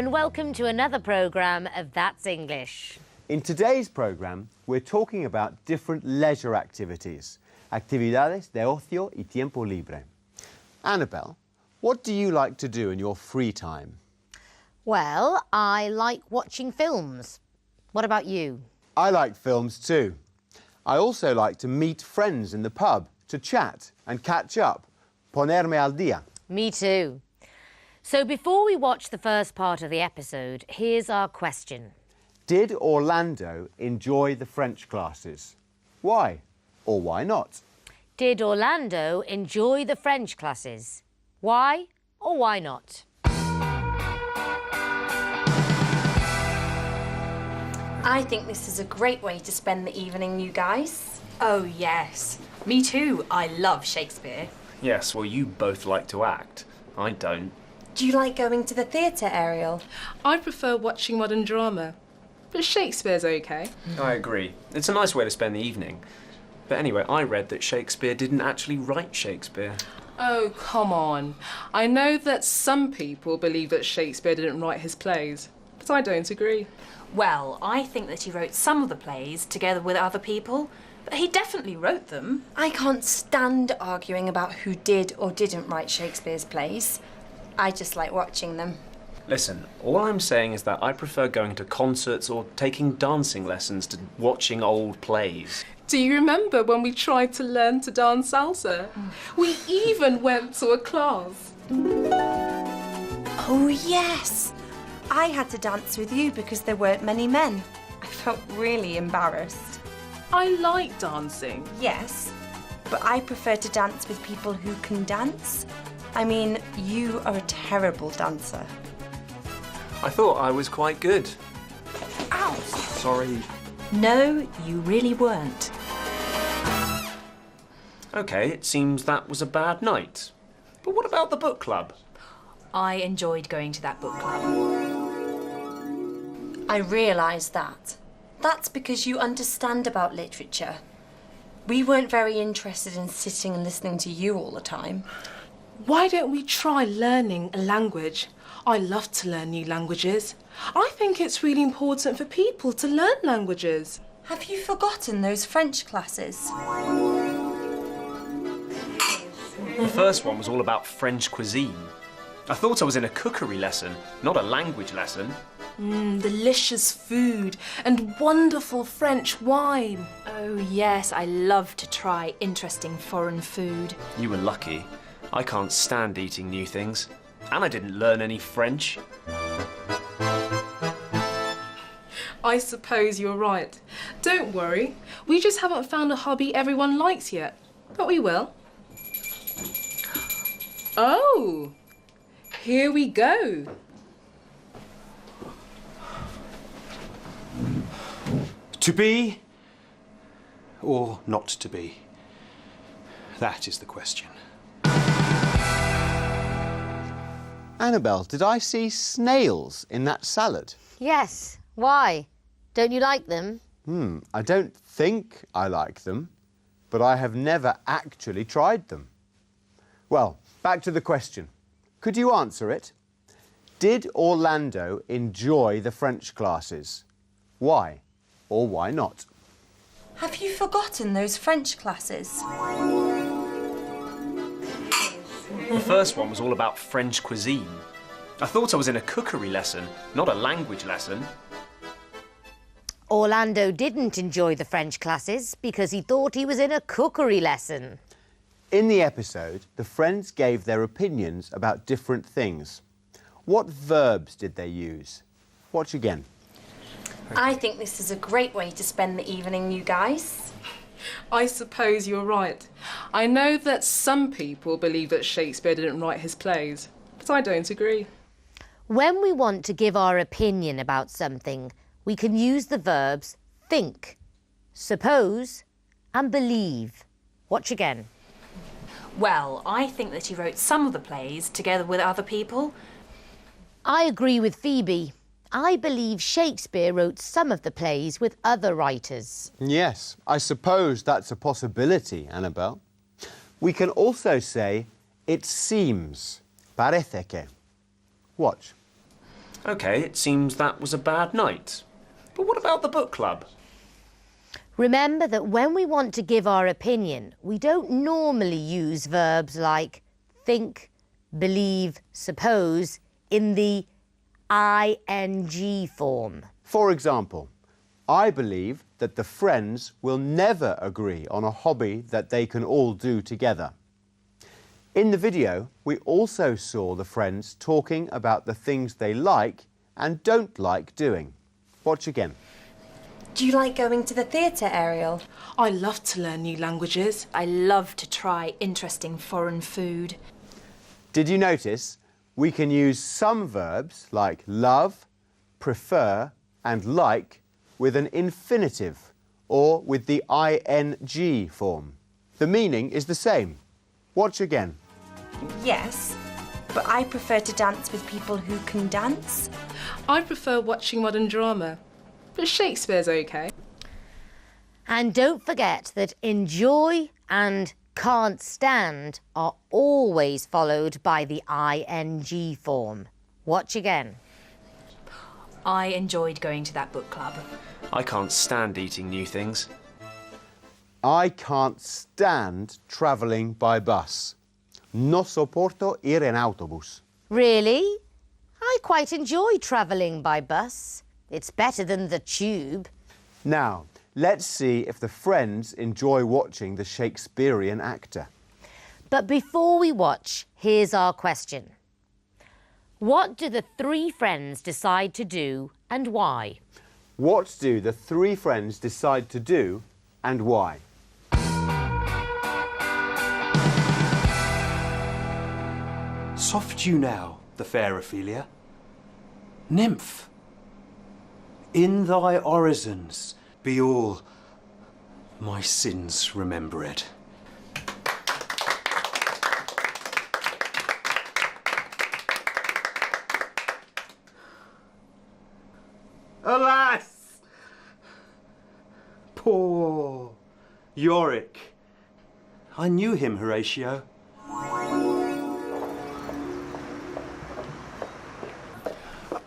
and welcome to another programme of That's English. In today's programme, we're talking about different leisure activities. Actividades de ocio y tiempo libre. Annabelle, what do you like to do in your free time? Well, I like watching films. What about you? I like films too. I also like to meet friends in the pub, to chat and catch up. Ponerme al día. Me too. So before we watch the first part of the episode, here's our question. Did Orlando enjoy the French classes? Why or why not? Did Orlando enjoy the French classes? Why or why not? I think this is a great way to spend the evening, you guys. Oh, yes. Me too. I love Shakespeare. Yes, well, you both like to act. I don't. Do you like going to the theatre, Ariel? I prefer watching modern drama, but Shakespeare's okay. I agree. It's a nice way to spend the evening. But anyway, I read that Shakespeare didn't actually write Shakespeare. Oh, come on. I know that some people believe that Shakespeare didn't write his plays, but I don't agree. Well, I think that he wrote some of the plays together with other people, but he definitely wrote them. I can't stand arguing about who did or didn't write Shakespeare's plays. I just like watching them. Listen, all I'm saying is that I prefer going to concerts or taking dancing lessons to watching old plays. Do you remember when we tried to learn to dance salsa? We even went to a class. Oh, yes. I had to dance with you because there weren't many men. I felt really embarrassed. I like dancing. Yes, but I prefer to dance with people who can dance. I mean, you are a terrible dancer. I thought I was quite good. Ow! Sorry. No, you really weren't. OK, it seems that was a bad night. But what about the book club? I enjoyed going to that book club. I realise that. That's because you understand about literature. We weren't very interested in sitting and listening to you all the time. Why don't we try learning a language? I love to learn new languages. I think it's really important for people to learn languages. Have you forgotten those French classes? The first one was all about French cuisine. I thought I was in a cookery lesson, not a language lesson. Delicious food and wonderful French wine. Oh, yes, I love to try interesting foreign food. You were lucky. I can't stand eating new things. And I didn't learn any French. I suppose you're right. Don't worry. We just haven't found a hobby everyone likes yet. But we will. Oh! Here we go. To be or not to be? That is the question. Annabelle, did I see snails in that salad? Yes. Why? Don't you like them? I don't think I like them, but I have never actually tried them. Well, back to the question. Could you answer it? Did Orlando enjoy the French classes? Why or why not? Have you forgotten those French classes? The first one was all about French cuisine. I thought I was in a cookery lesson, not a language lesson. Orlando didn't enjoy the French classes because he thought he was in a cookery lesson. In the episode, the friends gave their opinions about different things. What verbs did they use? Watch again. I think this is a great way to spend the evening, you guys. I suppose you're right. I know that some people believe that Shakespeare didn't write his plays, but I don't agree. When we want to give our opinion about something, we can use the verbs think, suppose, and believe. Watch again. Well, I think that he wrote some of the plays together with other people. I agree with Phoebe. I believe Shakespeare wrote some of the plays with other writers. Yes, I suppose that's a possibility, Annabelle. We can also say, it seems, parece que. Watch. OK, it seems that was a bad night. But what about the book club? Remember that when we want to give our opinion, we don't normally use verbs like think, believe, suppose in the ing form. For example, I believe that the friends will never agree on a hobby that they can all do together. In the video, we also saw the friends talking about the things they like and don't like doing. Watch again. Do you like going to the theatre, Ariel? I love to learn new languages. I love to try interesting foreign food. Did you notice we can use some verbs like love, prefer and like with an infinitive or with the ing form? The meaning is the same. Watch again. Yes, but I prefer to dance with people who can dance. I prefer watching modern drama, but Shakespeare's okay. And don't forget that enjoy and can't stand are always followed by the ing form. Watch again. I enjoyed going to that book club. I can't stand eating new things. I can't stand travelling by bus. No soporto ir en autobus. Really? I quite enjoy travelling by bus. It's better than the tube. Now, let's see if the friends enjoy watching the Shakespearean actor. But before we watch, here's our question. What do the three friends decide to do and why? What do the three friends decide to do and why? Soft you now, the fair Ophelia. Nymph, in thy orisons be all my sins remembered. Alas! Poor Yorick. I knew him, Horatio.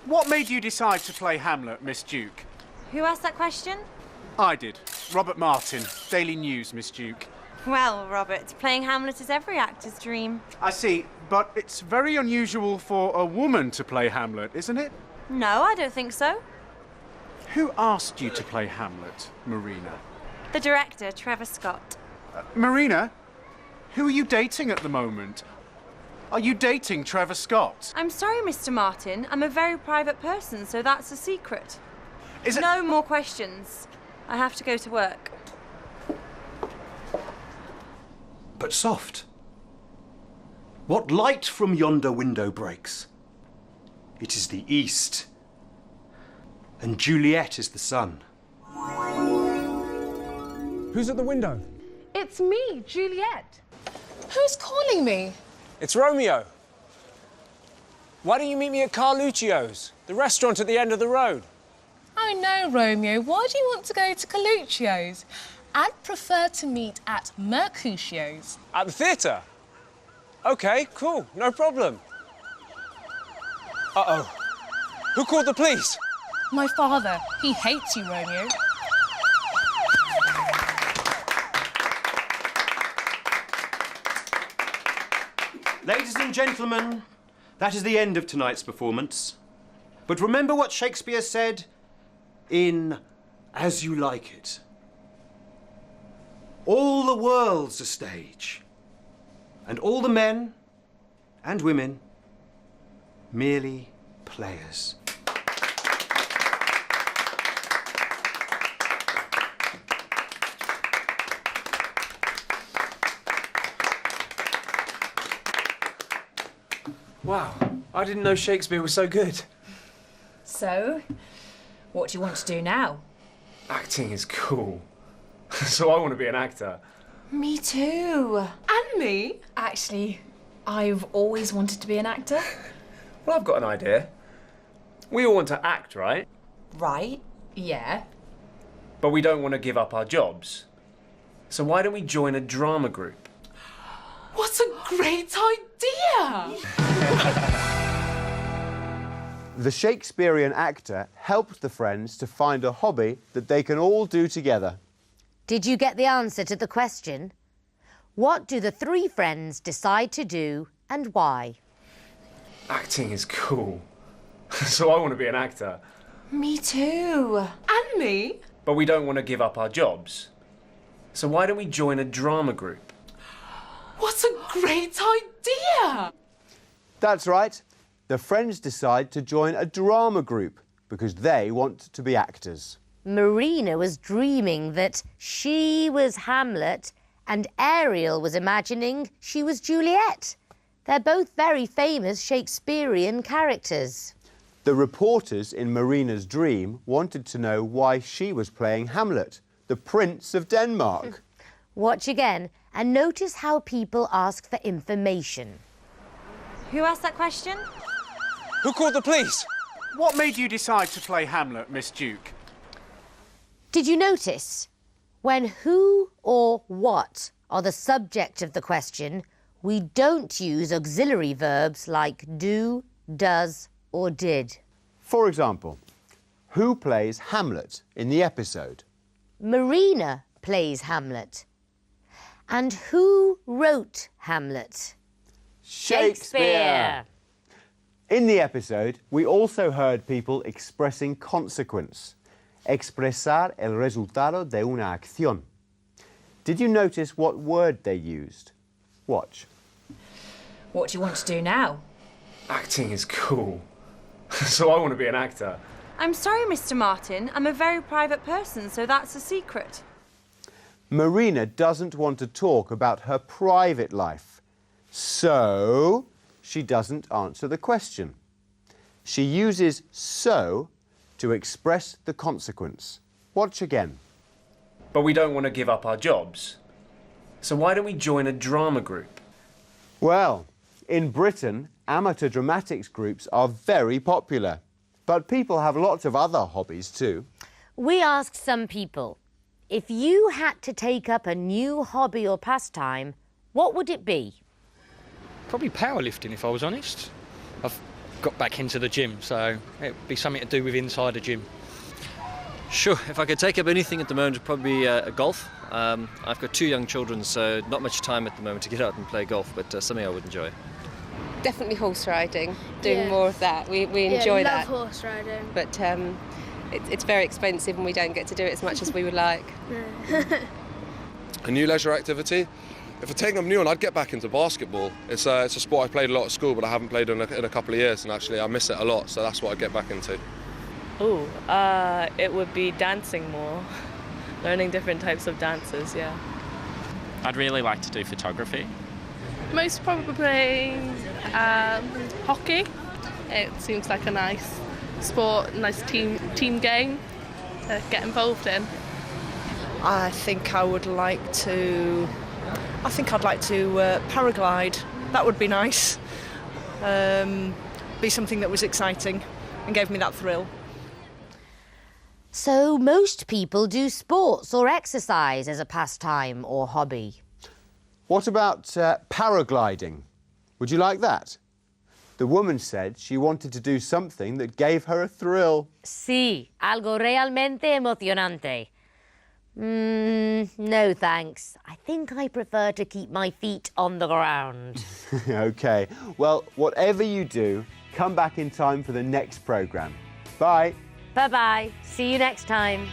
What made you decide to play Hamlet, Miss Duke? Who asked that question? I did. Robert Martin, Daily News, Miss Duke. Well, Robert, playing Hamlet is every actor's dream. I see, but it's very unusual for a woman to play Hamlet, isn't it? No, I don't think so. Who asked you to play Hamlet, Marina? The director, Trevor Scott. Marina, who are you dating at the moment? Are you dating Trevor Scott? I'm sorry, Mr. Martin. I'm a very private person, so that's a secret. Is it... No more questions. I have to go to work. But soft. What light from yonder window breaks? It is the east, and Juliet is the sun. Who's at the window? It's me, Juliet. Who's calling me? It's Romeo. Why don't you meet me at Carluccio's, the restaurant at the end of the road? Oh no, Romeo. Why do you want to go to Carluccio's? I'd prefer to meet at Mercutio's. At the theatre? OK, cool, no problem. Uh-oh. Who called the police? My father. He hates you, Romeo. Ladies and gentlemen, that is the end of tonight's performance. But remember what Shakespeare said in As You Like It. All the world's a stage, and all the men and women merely players. Wow, I didn't know Shakespeare was so good. So, what do you want to do now? Acting is cool. So I want to be an actor. Me too. And me? Actually, I've always wanted to be an actor. Well, I've got an idea. We all want to act, right? Right. Yeah. But we don't want to give up our jobs. So why don't we join a drama group? What a great idea! The Shakespearean actor helped the friends to find a hobby that they can all do together. Did you get the answer to the question? What do the three friends decide to do and why? Acting is cool. So I want to be an actor. Me too. And me. But we don't want to give up our jobs. So why don't we join a drama group? What a great idea! That's right. The friends decide to join a drama group because they want to be actors. Marina was dreaming that she was Hamlet and Ariel was imagining she was Juliet. They're both very famous Shakespearean characters. The reporters in Marina's dream wanted to know why she was playing Hamlet, the Prince of Denmark. Watch again and notice how people ask for information. Who asked that question? Who called the police? What made you decide to play Hamlet, Miss Duke? Did you notice? When who or what are the subject of the question, we don't use auxiliary verbs like do, does, or did. For example, who plays Hamlet in the episode? Marina plays Hamlet. And who wrote Hamlet? Shakespeare! In the episode, we also heard people expressing consequence. Expresar el resultado de una acción. Did you notice what word they used? Watch. What do you want to do now? Acting is cool. So I want to be an actor. I'm sorry, Mr. Martin. I'm a very private person, so that's a secret. Marina doesn't want to talk about her private life, so she doesn't answer the question. She uses so to express the consequence. Watch again. But we don't want to give up our jobs. So why don't we join a drama group? Well, in Britain, amateur dramatics groups are very popular. But people have lots of other hobbies too. We asked some people, if you had to take up a new hobby or pastime, what would it be? Probably powerlifting, if I was honest. I've got back into the gym, so it'd be something to do with inside the gym. Sure, if I could take up anything at the moment, it'd probably be golf. I've got 2 young children, so not much time at the moment to get out and play golf, but something I would enjoy. Definitely horse riding, doing more of that. We enjoy that. I love horse riding. But it's very expensive and we don't get to do it as much as we would like. A new leisure activity? If I take up a new one, I'd get back into basketball. It's a sport I played a lot at school, but I haven't played in a couple of years, and actually I miss it a lot, so that's what I'd get back into. It would be dancing more. Learning different types of dances, yeah. I'd really like to do photography. Most probably hockey. It seems like a nice sport, nice team game to get involved in. I think I'd like to paraglide. That would be nice. Be something that was exciting and gave me that thrill. So most people do sports or exercise as a pastime or hobby. What about paragliding? Would you like that? The woman said she wanted to do something that gave her a thrill. Sí, algo realmente emocionante. No thanks. I think I prefer to keep my feet on the ground. OK. Well, whatever you do, come back in time for the next programme. Bye. Bye-bye. See you next time.